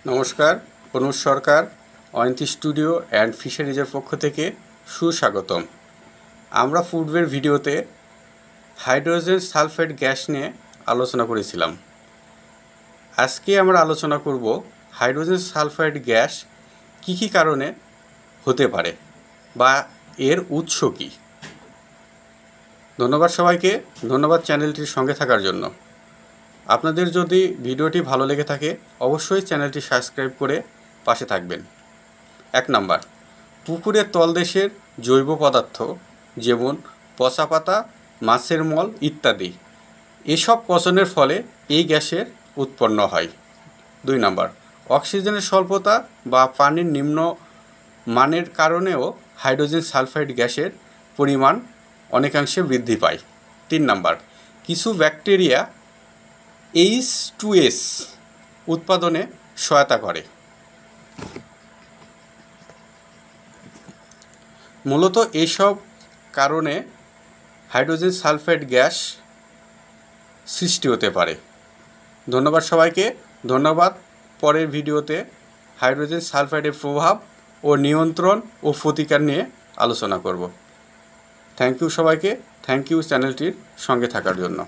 নমস্কার, অনুজ সরকার Ayanti studio and ফিশারিজের পক্ষ থেকে সুস্বাগতম। আমরা পূর্বের ভিডিওতে হাইড্রোজেন সালফাইড গ্যাস নিয়ে আলোচনা করেছিলাম। আজকে আমরা আলোচনা করব হাইড্রোজেন সালফাইড গ্যাস কী কারণে হতে পারে বা এর উৎস কী। ধন্যবাদ সবাইকে, ধন্যবাদ চ্যানেলটির সঙ্গে থাকার জন্য। আপনাদের যদি ভিডিওটি ভালো লেগে থাকে অবশ্যই চ্যানেলটি সাবস্ক্রাইব করে পাশে থাকবেন। 1 নাম্বার, পুকুরের তলদেশের জৈব পদার্থ যেমন পচা পাতা, মাছের মল ইত্যাদি এসব পচনের ফলে এই গ্যাসের উৎপন্ন হয়। 2 নাম্বার, অক্সিজেনের স্বল্পতা বা পানির নিম্ন মানের কারণেও হাইড্রোজেন সালফাইড গ্যাসের পরিমাণ অনেকাংশে বৃদ্ধি পায়। 3 নাম্বার, কিছু ব্যাকটেরিয়া H2S উৎপাদনে সহায়তা করে। মূলত এইসব কারণে হাইড্রোজেন সালফাইড গ্যাস সৃষ্টি হতে পারে। ধন্যবাদ সবাইকে, ধন্যবাদ। পরের ভিডিওতে হাইড্রোজেন সালফাইডের প্রভাব ও নিয়ন্ত্রণ ও প্রতিকার নিয়ে আলোচনা করব। থ্যাংক ইউ সবাইকে, থ্যাংক ইউ চ্যানেলটির সঙ্গে থাকার জন্য।